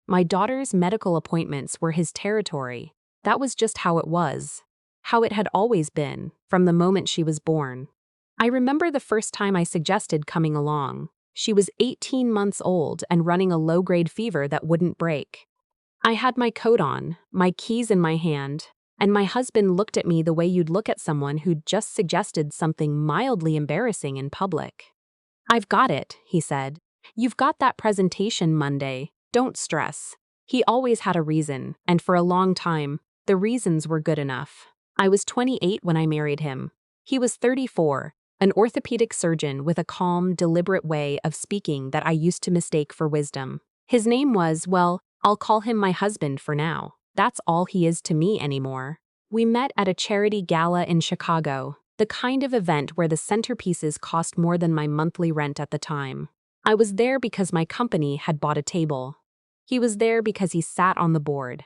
My daughter's medical appointments were his territory. That was just how it was. How it had always been, from the moment she was born. I remember the first time I suggested coming along. She was 18 months old and running a low-grade fever that wouldn't break. I had my coat on, my keys in my hand, and my husband looked at me the way you'd look at someone who'd just suggested something mildly embarrassing in public. "I've got it," he said. "You've got that presentation Monday. Don't stress." He always had a reason, and for a long time, the reasons were good enough. I was 28 when I married him. He was 34, an orthopedic surgeon with a calm, deliberate way of speaking that I used to mistake for wisdom. His name was, well, I'll call him my husband for now. That's all he is to me anymore. We met at a charity gala in Chicago, the kind of event where the centerpieces cost more than my monthly rent at the time. I was there because my company had bought a table. He was there because he sat on the board.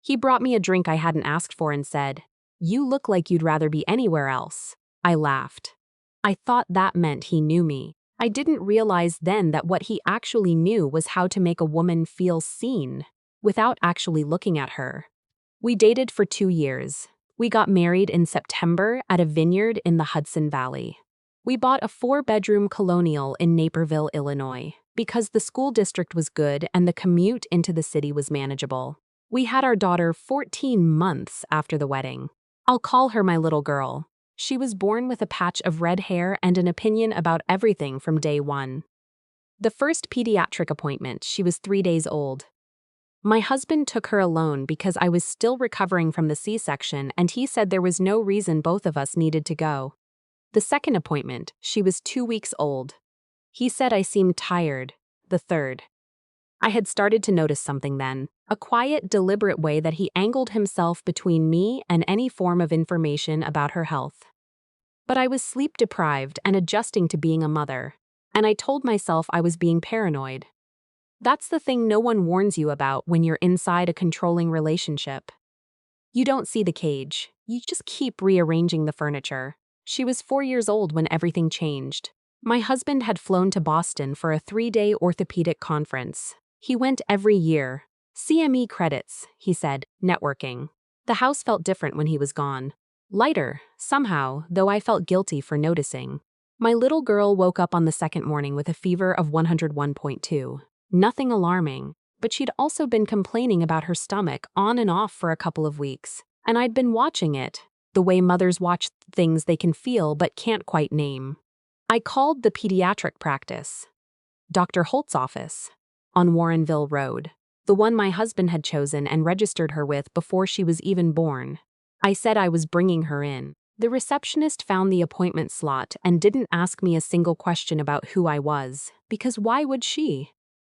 He brought me a drink I hadn't asked for and said, "You look like you'd rather be anywhere else." I laughed. I thought that meant he knew me. I didn't realize then that what he actually knew was how to make a woman feel seen, without actually looking at her. We dated for 2 years. We got married in September at a vineyard in the Hudson Valley. We bought a 4-bedroom colonial in Naperville, Illinois, because the school district was good and the commute into the city was manageable. We had our daughter 14 months after the wedding. I'll call her my little girl. She was born with a patch of red hair and an opinion about everything from day one. The first pediatric appointment, she was 3 days old. My husband took her alone because I was still recovering from the C-section and he said there was no reason both of us needed to go. The second appointment, she was 2 weeks old. He said I seemed tired. The third. I had started to notice something then, a quiet, deliberate way that he angled himself between me and any form of information about her health. But I was sleep-deprived and adjusting to being a mother, and I told myself I was being paranoid. That's the thing no one warns you about when you're inside a controlling relationship. You don't see the cage, you just keep rearranging the furniture. She was 4 years old when everything changed. My husband had flown to Boston for a 3-day orthopedic conference. He went every year. CME credits, he said, networking. The house felt different when he was gone. Lighter, somehow, though I felt guilty for noticing. My little girl woke up on the second morning with a fever of 101.2. Nothing alarming, but she'd also been complaining about her stomach on and off for a couple of weeks. And I'd been watching it, the way mothers watch things they can feel but can't quite name. I called the pediatric practice, Dr. Holt's office, on Warrenville Road, the one my husband had chosen and registered her with before she was even born. I said I was bringing her in. The receptionist found the appointment slot and didn't ask me a single question about who I was, because why would she?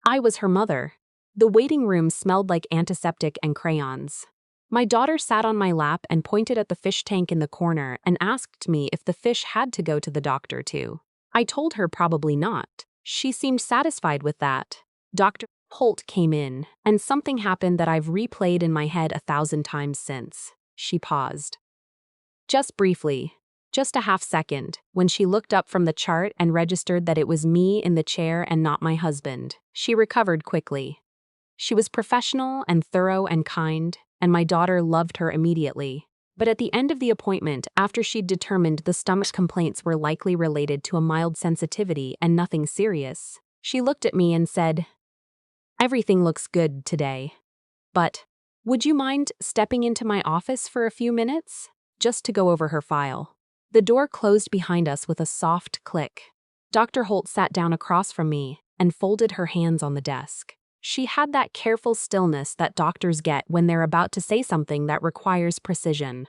I was her mother. The waiting room smelled like antiseptic and crayons. My daughter sat on my lap and pointed at the fish tank in the corner and asked me if the fish had to go to the doctor too. I told her probably not. She seemed satisfied with that. Dr. Holt came in, and something happened that I've replayed in my head 1,000 times since. She paused. Just briefly, just a half second, when she looked up from the chart and registered that it was me in the chair and not my husband. She recovered quickly. She was professional and thorough and kind, and my daughter loved her immediately. But at the end of the appointment, after she'd determined the stomach complaints were likely related to a mild sensitivity and nothing serious, she looked at me and said, "Everything looks good today. But, would you mind stepping into my office for a few minutes?" Just to go over her file. The door closed behind us with a soft click. Dr. Holt sat down across from me and folded her hands on the desk. She had that careful stillness that doctors get when they're about to say something that requires precision.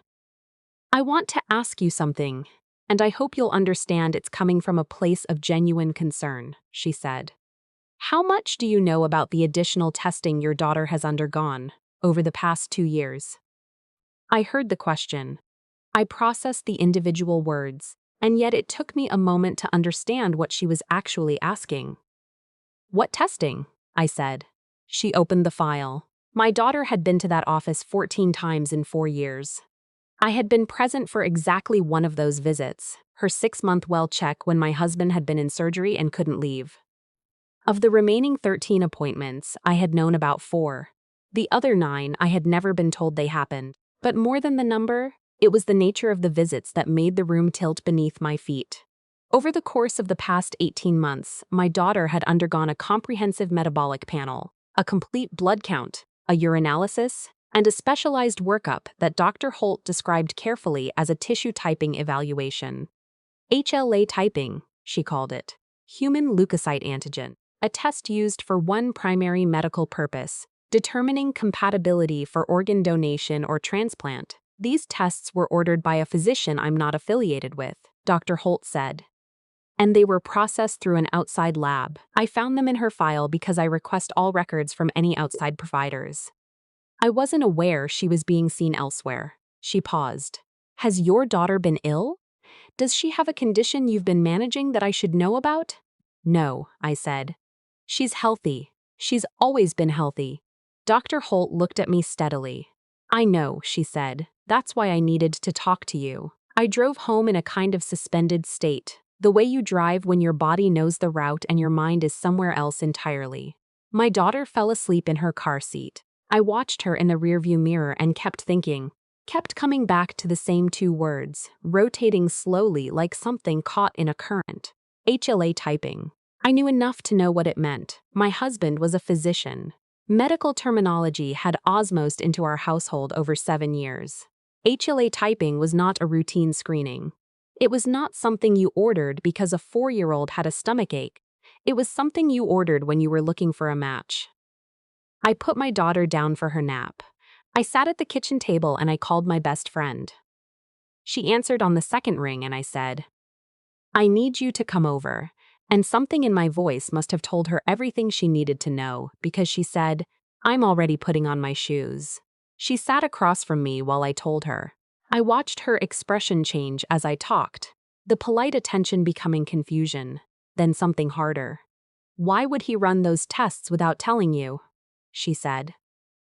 "I want to ask you something, and I hope you'll understand it's coming from a place of genuine concern," she said. "How much do you know about the additional testing your daughter has undergone over the past 2 years?" I heard the question. I processed the individual words, and yet it took me a moment to understand what she was actually asking. "What testing?" I said. She opened the file. My daughter had been to that office 14 times in 4 years. I had been present for exactly one of those visits, her 6-month well check when my husband had been in surgery and couldn't leave. Of the remaining 13 appointments, I had known about 4. The other 9 I had never been told they happened. But more than the number, it was the nature of the visits that made the room tilt beneath my feet. Over the course of the past 18 months, my daughter had undergone a comprehensive metabolic panel, a complete blood count, a urinalysis, and a specialized workup that Dr. Holt described carefully as a tissue typing evaluation. HLA typing, she called it, human leukocyte antigen, a test used for one primary medical purpose, determining compatibility for organ donation or transplant. These tests were ordered by a physician I'm not affiliated with, Dr. Holt said. And they were processed through an outside lab. I found them in her file because I request all records from any outside providers. I wasn't aware she was being seen elsewhere. She paused. Has your daughter been ill? Does she have a condition you've been managing that I should know about? No, I said. She's healthy. She's always been healthy. Dr. Holt looked at me steadily. I know, she said. That's why I needed to talk to you. I drove home in a kind of suspended state, the way you drive when your body knows the route and your mind is somewhere else entirely. My daughter fell asleep in her car seat. I watched her in the rearview mirror and kept thinking, kept coming back to the same 2 words, rotating slowly like something caught in a current. HLA typing. I knew enough to know what it meant. My husband was a physician. Medical terminology had osmosed into our household over 7 years. HLA typing was not a routine screening. It was not something you ordered because a 4-year-old had a stomachache. It was something you ordered when you were looking for a match. I put my daughter down for her nap. I sat at the kitchen table and I called my best friend. She answered on the second ring and I said, I need you to come over. And something in my voice must have told her everything she needed to know because she said, I'm already putting on my shoes. She sat across from me while I told her. I watched her expression change as I talked, the polite attention becoming confusion, then something harder. Why would he run those tests without telling you? She said.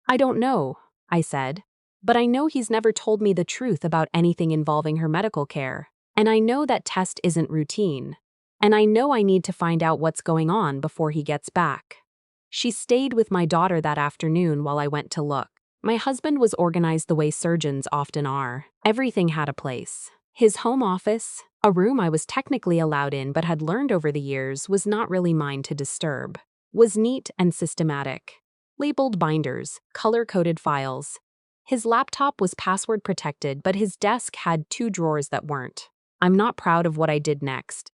I don't know, I said, but I know he's never told me the truth about anything involving her medical care, and I know that test isn't routine. And I know I need to find out what's going on before he gets back. She stayed with my daughter that afternoon while I went to look. My husband was organized the way surgeons often are. Everything had a place. His home office, a room I was technically allowed in but had learned over the years was not really mine to disturb, was neat and systematic. Labeled binders, color-coded files. His laptop was password protected, but his desk had 2 drawers that weren't. I'm not proud of what I did next.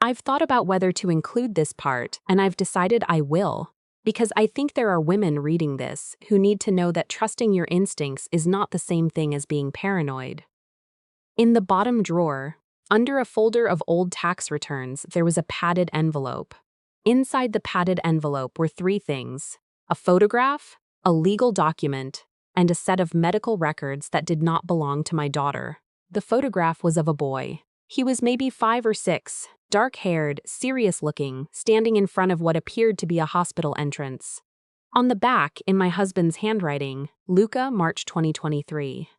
I've thought about whether to include this part, and I've decided I will, because I think there are women reading this who need to know that trusting your instincts is not the same thing as being paranoid. In the bottom drawer, under a folder of old tax returns, there was a padded envelope. Inside the padded envelope were 3 things: a photograph, a legal document, and a set of medical records that did not belong to my daughter. The photograph was of a boy. He was maybe 5 or 6, dark-haired, serious-looking, standing in front of what appeared to be a hospital entrance. On the back, in my husband's handwriting, Luca, March 2023.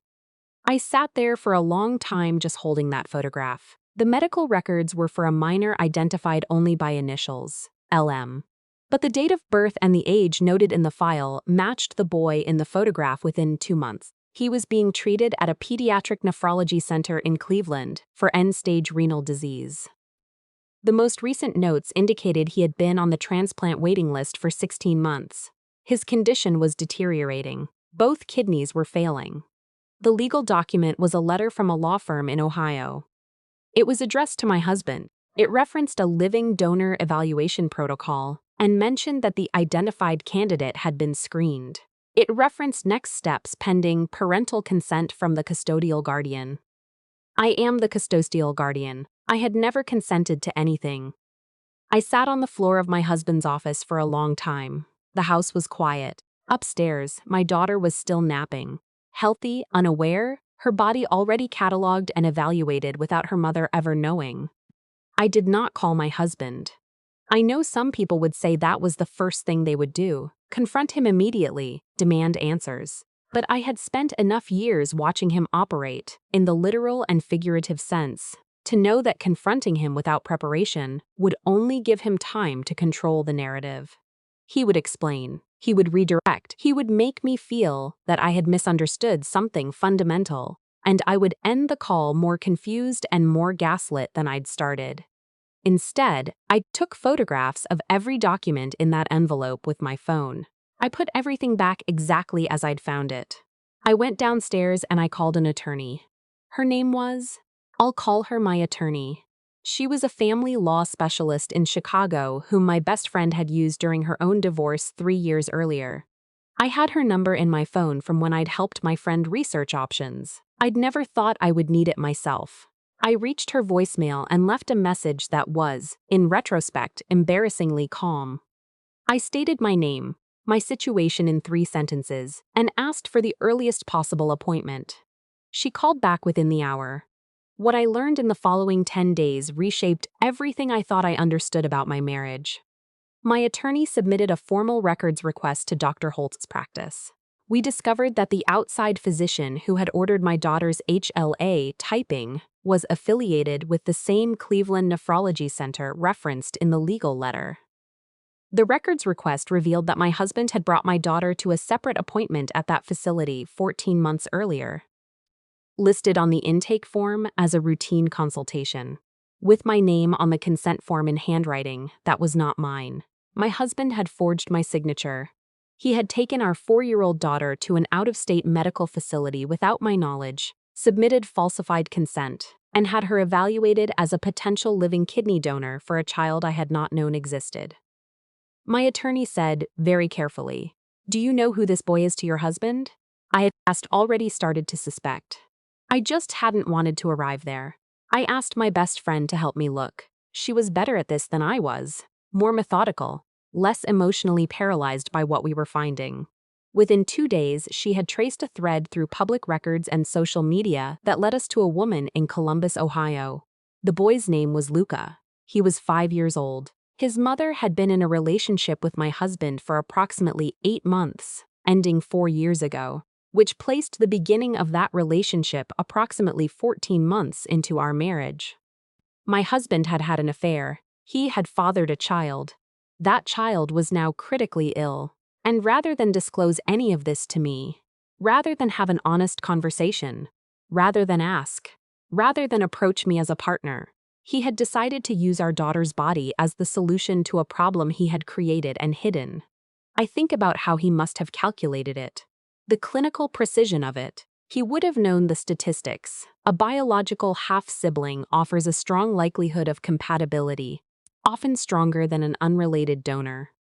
I sat there for a long time just holding that photograph. The medical records were for a minor identified only by initials, LM. But the date of birth and the age noted in the file matched the boy in the photograph within 2 months. He was being treated at a pediatric nephrology center in Cleveland for end-stage renal disease. The most recent notes indicated he had been on the transplant waiting list for 16 months. His condition was deteriorating. Both kidneys were failing. The legal document was a letter from a law firm in Ohio. It was addressed to my husband. It referenced a living donor evaluation protocol and mentioned that the identified candidate had been screened. It referenced next steps pending parental consent from the custodial guardian. I am the custodial guardian. I had never consented to anything. I sat on the floor of my husband's office for a long time. The house was quiet. Upstairs, my daughter was still napping. Healthy, unaware, her body already cataloged and evaluated without her mother ever knowing. I did not call my husband. I know some people would say that was the first thing they would do. Confront him immediately, demand answers. But I had spent enough years watching him operate, in the literal and figurative sense, to know that confronting him without preparation would only give him time to control the narrative. He would explain, he would redirect, he would make me feel that I had misunderstood something fundamental, and I would end the call more confused and more gaslit than I'd started. Instead, I took photographs of every document in that envelope with my phone. I put everything back exactly as I'd found it. I went downstairs and I called an attorney. Her name was... I'll call her my attorney. She was a family law specialist in Chicago whom my best friend had used during her own divorce 3 years earlier. I had her number in my phone from when I'd helped my friend research options. I'd never thought I would need it myself. I reached her voicemail and left a message that was, in retrospect, embarrassingly calm. I stated my name, my situation in 3 sentences, and asked for the earliest possible appointment. She called back within the hour. What I learned in the following 10 days reshaped everything I thought I understood about my marriage. My attorney submitted a formal records request to Dr. Holtz's practice. We discovered that the outside physician who had ordered my daughter's HLA typing was affiliated with the same Cleveland Nephrology Center referenced in the legal letter. The records request revealed that my husband had brought my daughter to a separate appointment at that facility 14 months earlier, listed on the intake form as a routine consultation. With my name on the consent form in handwriting that was not mine. My husband had forged my signature. He had taken our 4-year-old daughter to an out-of-state medical facility without my knowledge, submitted falsified consent, and had her evaluated as a potential living kidney donor for a child I had not known existed. My attorney said, very carefully, "Do you know who this boy is to your husband?" I had already started to suspect. I just hadn't wanted to arrive there. I asked my best friend to help me look. She was better at this than I was, more methodical, less emotionally paralyzed by what we were finding. Within 2 days, she had traced a thread through public records and social media that led us to a woman in Columbus, Ohio. The boy's name was Luca. He was 5 years old. His mother had been in a relationship with my husband for approximately 8 months, ending 4 years ago, which placed the beginning of that relationship approximately 14 months into our marriage. My husband had had an affair. He had fathered a child. That child was now critically ill. And rather than disclose any of this to me, rather than have an honest conversation, rather than ask, rather than approach me as a partner, he had decided to use our daughter's body as the solution to a problem he had created and hidden. I think about how he must have calculated it. The clinical precision of it. He would have known the statistics. A biological half-sibling offers a strong likelihood of compatibility, often stronger than an unrelated donor.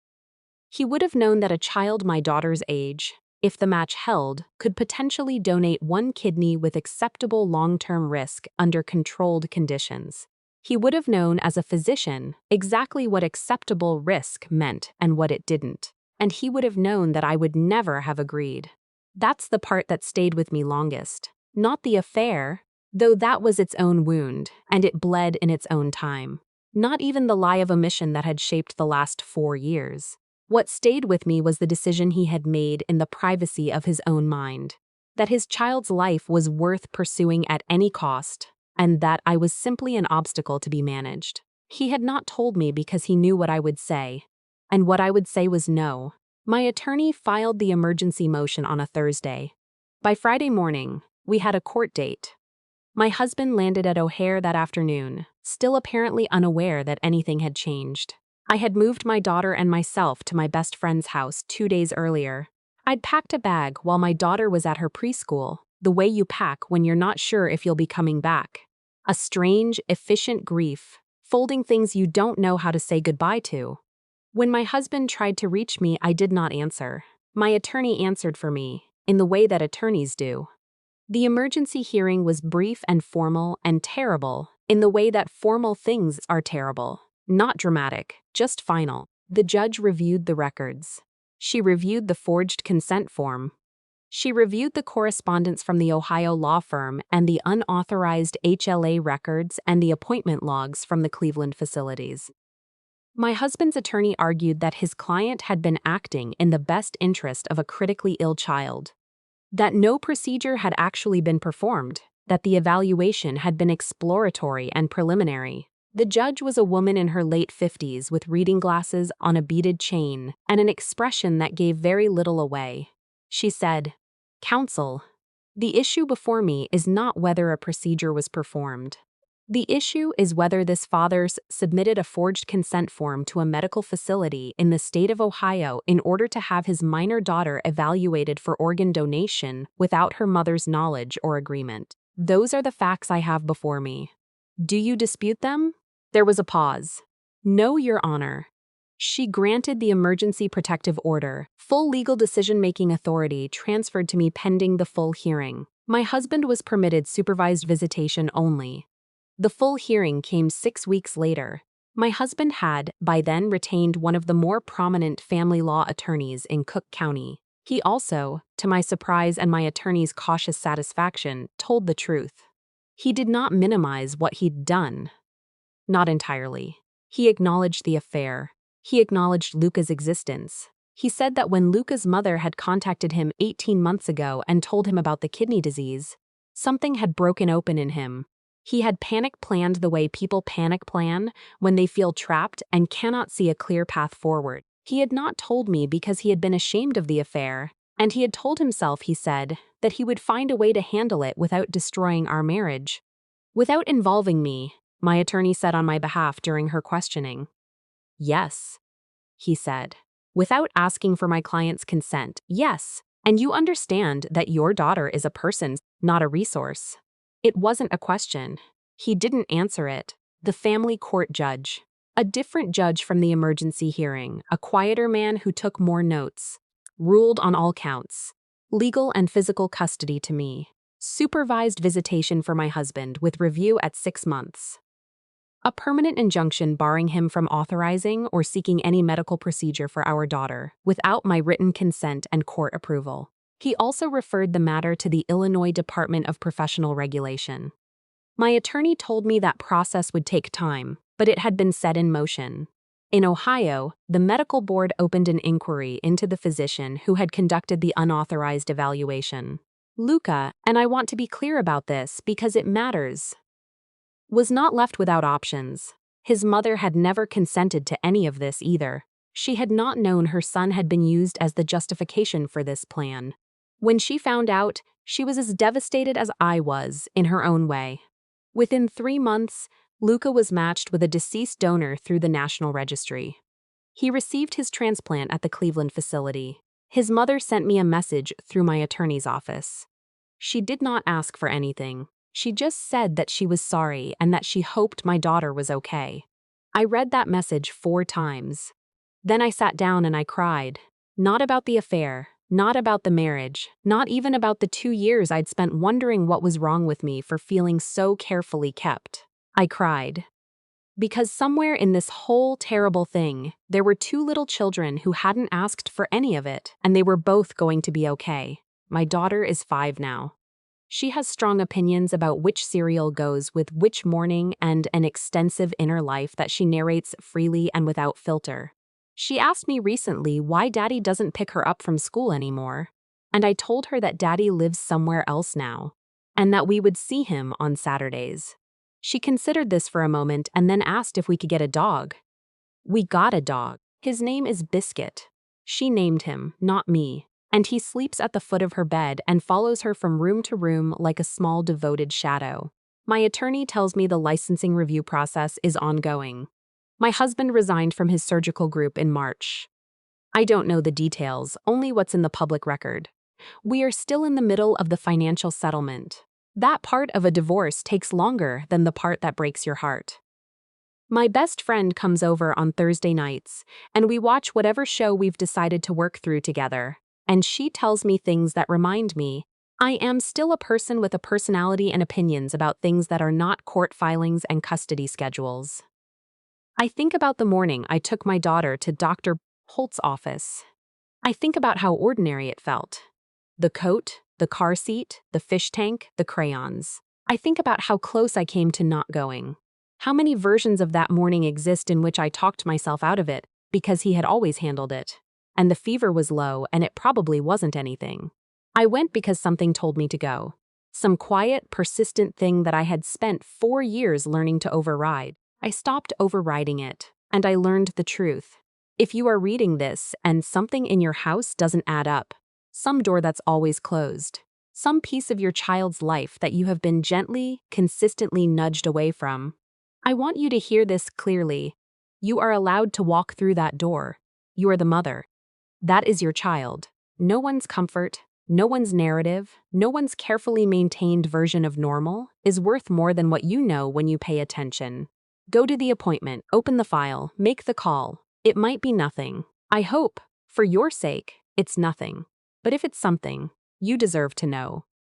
He would have known that a child my daughter's age, if the match held, could potentially donate 1 kidney with acceptable long-term risk under controlled conditions. He would have known as a physician exactly what acceptable risk meant and what it didn't. And he would have known that I would never have agreed. That's the part that stayed with me longest. Not the affair, though that was its own wound, and it bled in its own time. Not even the lie of omission that had shaped the last 4 years. What stayed with me was the decision he had made in the privacy of his own mind. That his child's life was worth pursuing at any cost, and that I was simply an obstacle to be managed. He had not told me because he knew what I would say. And what I would say was no. My attorney filed the emergency motion on a Thursday. By Friday morning, we had a court date. My husband landed at O'Hare that afternoon, still apparently unaware that anything had changed. I had moved my daughter and myself to my best friend's house 2 days earlier. I'd packed a bag while my daughter was at her preschool, the way you pack when you're not sure if you'll be coming back. A strange, efficient grief, folding things you don't know how to say goodbye to. When my husband tried to reach me, I did not answer. My attorney answered for me, in the way that attorneys do. The emergency hearing was brief and formal and terrible, in the way that formal things are terrible. Not dramatic, just final. The judge reviewed the records. She reviewed the forged consent form. She reviewed the correspondence from the Ohio law firm and the unauthorized HLA records and the appointment logs from the Cleveland facilities. My husband's attorney argued that his client had been acting in the best interest of a critically ill child, that no procedure had actually been performed, that the evaluation had been exploratory and preliminary. The judge was a woman in her late 50s with reading glasses on a beaded chain and an expression that gave very little away. She said, "Counsel, the issue before me is not whether a procedure was performed. The issue is whether this father submitted a forged consent form to a medical facility in the state of Ohio in order to have his minor daughter evaluated for organ donation without her mother's knowledge or agreement. Those are the facts I have before me. Do you dispute them?" There was a pause. "No, Your Honor." She granted the emergency protective order. Full legal decision-making authority transferred to me pending the full hearing. My husband was permitted supervised visitation only. The full hearing came 6 weeks later. My husband had, by then, retained one of the more prominent family law attorneys in Cook County. He also, to my surprise and my attorney's cautious satisfaction, told the truth. He did not minimize what he'd done. Not entirely. He acknowledged the affair. He acknowledged Luca's existence. He said that when Luca's mother had contacted him 18 months ago and told him about the kidney disease, something had broken open in him. He had panic planned the way people panic plan when they feel trapped and cannot see a clear path forward. He had not told me because he had been ashamed of the affair, and he had told himself, he said, that he would find a way to handle it without destroying our marriage. "Without involving me," my attorney said on my behalf during her questioning. "Yes," he said. "Without asking for my client's consent, yes, and you understand that your daughter is a person, not a resource." It wasn't a question. He didn't answer it. The family court judge. A different judge from the emergency hearing, a quieter man who took more notes, ruled on all counts. Legal and physical custody to me. Supervised visitation for my husband with review at 6 months. A permanent injunction barring him from authorizing or seeking any medical procedure for our daughter without my written consent and court approval. He also referred the matter to the Illinois Department of Professional Regulation. My attorney told me that process would take time, but it had been set in motion. In Ohio, the medical board opened an inquiry into the physician who had conducted the unauthorized evaluation. Luca, and I want to be clear about this because it matters, was not left without options. His mother had never consented to any of this either. She had not known her son had been used as the justification for this plan. When she found out, she was as devastated as I was, in her own way. Within 3 months, Luca was matched with a deceased donor through the National Registry. He received his transplant at the Cleveland facility. His mother sent me a message through my attorney's office. She did not ask for anything. She just said that she was sorry and that she hoped my daughter was okay. I read that message 4 times. Then I sat down and I cried. Not about the affair, not about the marriage, not even about the 2 years I'd spent wondering what was wrong with me for feeling so carefully kept. I cried. Because somewhere in this whole terrible thing, there were 2 little children who hadn't asked for any of it, and they were both going to be okay. My daughter is 5 now. She has strong opinions about which cereal goes with which morning and an extensive inner life that she narrates freely and without filter. She asked me recently why Daddy doesn't pick her up from school anymore, and I told her that Daddy lives somewhere else now, and that we would see him on Saturdays. She considered this for a moment and then asked if we could get a dog. We got a dog. His name is Biscuit. She named him, not me, and he sleeps at the foot of her bed and follows her from room to room like a small devoted shadow. My attorney tells me the licensing review process is ongoing. My husband resigned from his surgical group in March. I don't know the details, only what's in the public record. We are still in the middle of the financial settlement. That part of a divorce takes longer than the part that breaks your heart. My best friend comes over on Thursday nights, and we watch whatever show we've decided to work through together, and she tells me things that remind me I am still a person with a personality and opinions about things that are not court filings and custody schedules. I think about the morning I took my daughter to Dr. Holt's office. I think about how ordinary it felt. The coat, the car seat, the fish tank, the crayons. I think about how close I came to not going. How many versions of that morning exist in which I talked myself out of it because he had always handled it. And the fever was low and it probably wasn't anything. I went because something told me to go. Some quiet, persistent thing that I had spent 4 years learning to override. I stopped overriding it, and I learned the truth. If you are reading this and something in your house doesn't add up, some door that's always closed, some piece of your child's life that you have been gently, consistently nudged away from, I want you to hear this clearly. You are allowed to walk through that door. You are the mother. That is your child. No one's comfort, no one's narrative, no one's carefully maintained version of normal is worth more than what you know when you pay attention. Go to the appointment, open the file, make the call. It might be nothing. I hope, for your sake, it's nothing. But if it's something, you deserve to know.